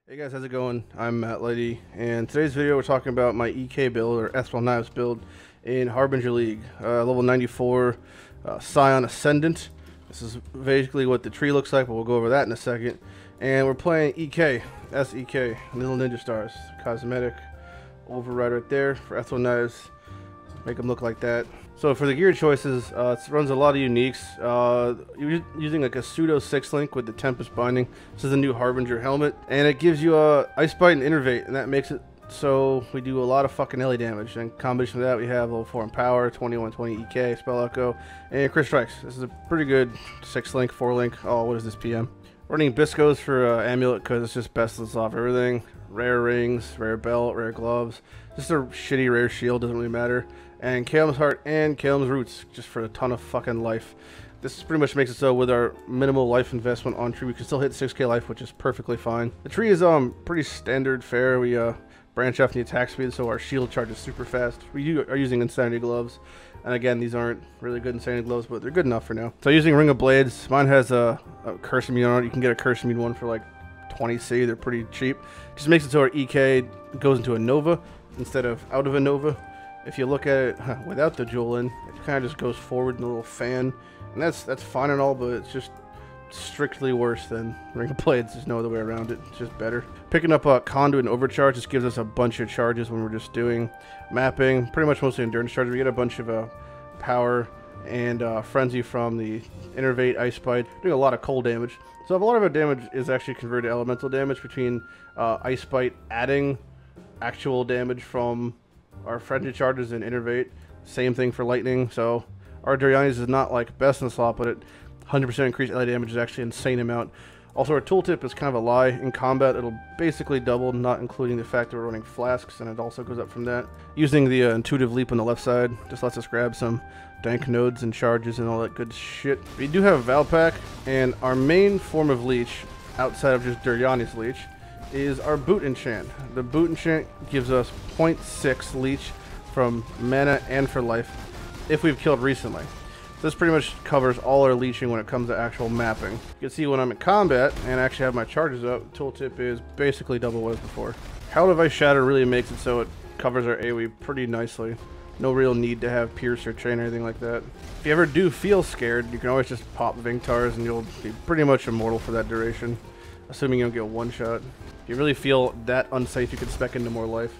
Hey guys, how's it going? I'm Lighty, and today's video we're talking about my EK build, or Ethereal Knives build, in Harbinger League. Level 94, Scion Ascendant. This is basically what the tree looks like, but we'll go over that in a second. And we're playing EK, SEK, Little Ninja Stars. Cosmetic override right there for Ethereal Knives. Make them look like that. So for the gear choices, it runs a lot of uniques. You're using like a Pseudo 6link with the Tempest binding. This is a new Harbinger helmet, and it gives you a Ice Bite and Innervate, and that makes it so we do a lot of fucking melee damage. And in combination with that, we have level 4 in power, 2120 EK, Spell Echo, and Crit Strikes. This is a pretty good 6-link, 4-link. Oh, what is this PM? Running Biscos for Amulet because it's just best off everything. Rare rings, rare belt, rare gloves. Just a shitty rare shield, doesn't really matter. And Kaoms Heart and Kaoms Roots, just for a ton of fucking life. This pretty much makes it so with our minimal life investment on tree, we can still hit 6k life, which is perfectly fine. The tree is pretty standard fare. We branch off the attack speed, so our shield charges super fast. We are using Insanity Gloves. And again, these aren't really good Insanity Gloves, but they're good enough for now. So using Ring of Blades, mine has a Curse Immune on it. You can get a Curse Immune one for like 20C, they're pretty cheap. Just makes it so our EK goes into a Nova instead of out of a Nova. If you look at it without the jewel in, it kind of just goes forward in a little fan. And that's fine and all, but it's just strictly worse than Ring of Blades. There's no other way around it. It's just better. Picking up a Conduit and Overcharge just gives us a bunch of charges when we're just doing mapping. Pretty much mostly endurance charges. We get a bunch of power and Frenzy from the Innervate, Ice Bite. Doing a lot of cold damage. So a lot of our damage is actually converted to elemental damage between Ice Bite adding actual damage from our Frenzy charges and Innervate. Same thing for lightning. So our Duriani's is not like best in the slot, but it 100% increased LA damage is actually an insane amount. Also, our tooltip is kind of a lie. In combat, it'll basically double, not including the fact that we're running flasks, and it also goes up from that. Using the intuitive leap on the left side just lets us grab some dank nodes and charges and all that good shit. We do have Valpack, and our main form of leech, outside of just Duriani's leech, is our boot enchant. The boot enchant gives us 0.6 leech from mana and for life if we've killed recently. This pretty much covers all our leeching when it comes to actual mapping. You can see when I'm in combat and actually have my charges up, tooltip is basically double what it was before. Herald of Ice Shatter really makes it so it covers our AoE pretty nicely. No real need to have Pierce or Chain or anything like that. If you ever do feel scared, you can always just pop Vingtars and you'll be pretty much immortal for that duration, assuming you don't get one shot. If you really feel that unsafe, you can spec into more life.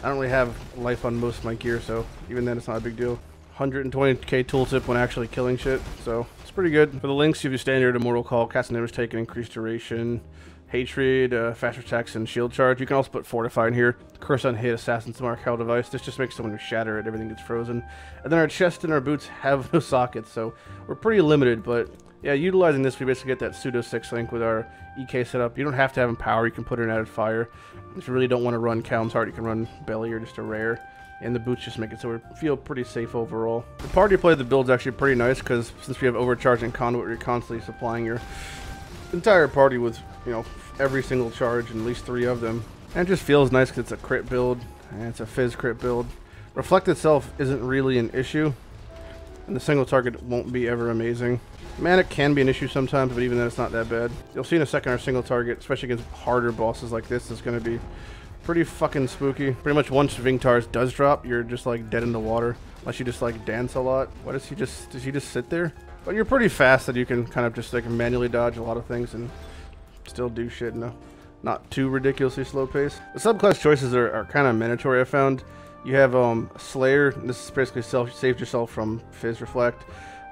I don't really have life on most of my gear, so even then it's not a big deal. 120k tooltip when actually killing shit, so it's pretty good. For the links, you have your standard Immortal Call, Cast and Damage Taken, Increased Duration, Hatred, Faster Attacks, and Shield Charge. You can also put Fortify in here. Curse on Hit, Assassin's Mark, Hell Device. This just makes it when you shatter it, everything gets frozen. And then our chest and our boots have no sockets, so we're pretty limited, but yeah, utilizing this, we basically get that Pseudo 6link with our EK setup. You don't have to have in power, you can put it in added fire. If you really don't want to run Kaoms Heart, you can run Belly or just a rare. And the boots just make it so we feel pretty safe overall. The party play of the build's actually pretty nice because since we have overcharge and conduit, you're constantly supplying your entire party with, you know, every single charge and at least 3 of them. And it just feels nice because it's a crit build and it's a fizz crit build. Reflect itself isn't really an issue, and the single target won't be ever amazing. Manic can be an issue sometimes, but even then it's not that bad. You'll see in a second our single target, especially against harder bosses like this, is going to be pretty fucking spooky. Pretty much once Vingtars does drop, you're just like dead in the water. Unless you just like dance a lot. What does he just sit there? But you're pretty fast that you can kind of just like manually dodge a lot of things and still do shit in a not too ridiculously slow pace. The subclass choices are kind of mandatory, I found. You have Slayer. This is basically saves yourself from Fizz Reflect.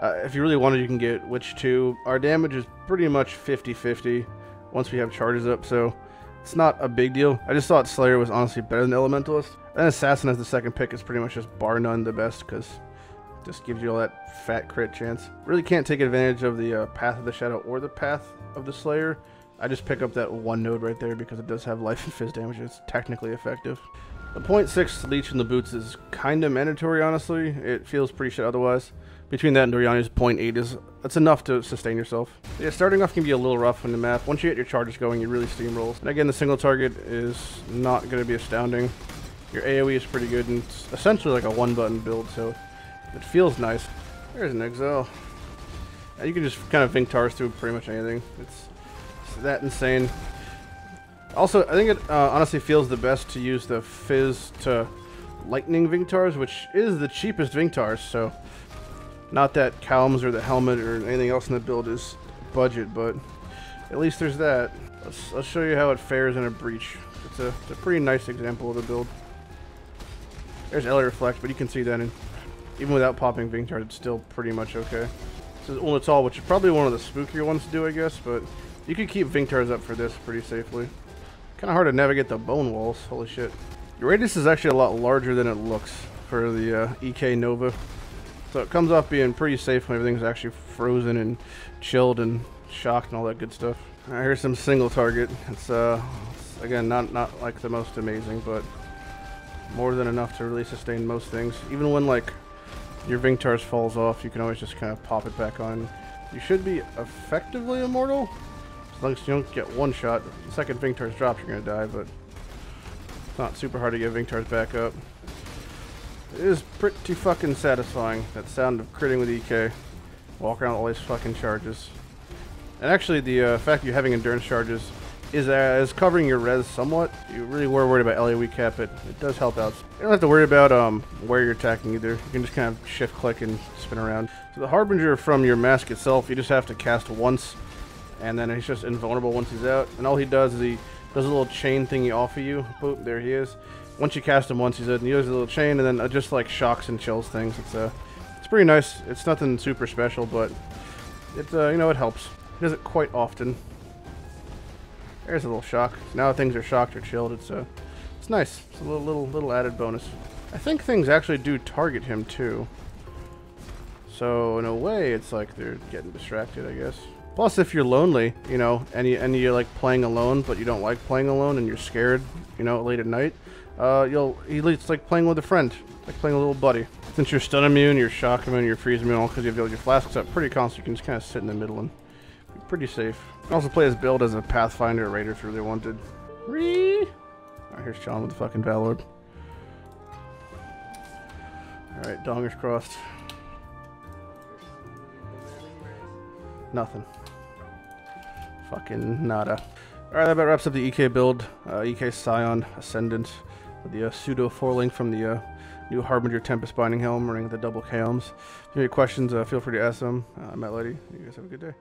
If you really wanted, you can get Witch 2. Our damage is pretty much 50-50 once we have charges up, so it's not a big deal. I just thought Slayer was honestly better than Elementalist. And Assassin as the second pick is pretty much just bar none the best because it just gives you all that fat crit chance. Really can't take advantage of the Path of the Shadow or the Path of the Slayer. I just pick up that one node right there because it does have life and fizz damage. It's technically effective. The 0.6 leech in the boots is kind of mandatory, honestly. It feels pretty shit otherwise. Between that and Duriani's 0.8 that's enough to sustain yourself. Yeah, starting off can be a little rough on the map. Once you get your charges going, you really steamroll. And again, the single target is not going to be astounding. Your AoE is pretty good, and it's essentially like a one-button build, so it feels nice. There's an Exile. You can just kind of Vingtars through pretty much anything. It's that insane. Also, I think it honestly feels the best to use the Fizz to Lightning Vingtars, which is the cheapest Vingtars, so not that Kaoms or the helmet or anything else in the build is budget, but at least there's that. Let's show you how it fares in a breach. It's a pretty nice example of the build. There's LA Reflect, but you can see that even without popping Vingtars, it's still pretty much okay. This is Ulnatal, which is probably one of the spookier ones to do, I guess, but you could keep Vingtars up for this pretty safely. Kind of hard to navigate the bone walls, holy shit. Your radius is actually a lot larger than it looks for the EK Nova. So it comes off being pretty safe when everything's actually frozen and chilled and shocked and all that good stuff. Alright, here's some single target. It's again not like the most amazing, but more than enough to really sustain most things. Even when like your Vingtars falls off, you can always just kind of pop it back on. You should be effectively immortal. As long as you don't get one shot. The second Vingtars drops, you're gonna die, but it's not super hard to get Vingtars back up. It is pretty fucking satisfying, that sound of critting with EK. Walk around with all these fucking charges. And actually, the fact that you're having endurance charges is covering your res somewhat. You really were worried about LA weak cap, it does help out. You don't have to worry about where you're attacking either. You can just kind of shift click and spin around. So the Harbinger from your mask itself, you just have to cast once, and then he's just invulnerable once he's out. And all he does is he does a little chain thingy off of you. Boop, there he is. Once you cast him once, he's in. He does a little chain, and then just like shocks and chills things. It's pretty nice. It's nothing super special, but it you know, it helps. He does it quite often. There's a little shock. Now things are shocked or chilled. It's nice. It's a little added bonus. I think things actually do target him too. So in a way, it's like they're getting distracted, I guess. Plus, if you're lonely, you know, and you're like playing alone, but you don't like playing alone, and you're scared, you know, late at night, it's like playing with a friend, like playing with a little buddy. Since you're stun immune, you're shock immune, you're freeze immune, all because you have your flasks up pretty constant, you can just kind of sit in the middle and be pretty safe. You can also play this build as a Pathfinder or Raider if you really wanted. Alright, here's John with the fucking Valorb. Alright, dongers crossed. Nothing. Fucking nada. Alright, that about wraps up the EK build. EK Scion Ascendant with the Pseudo 6link from the new Harbinger Tempest binding helm running the double Kaoms. If you have any questions, feel free to ask them. I'm Lighty. You guys have a good day.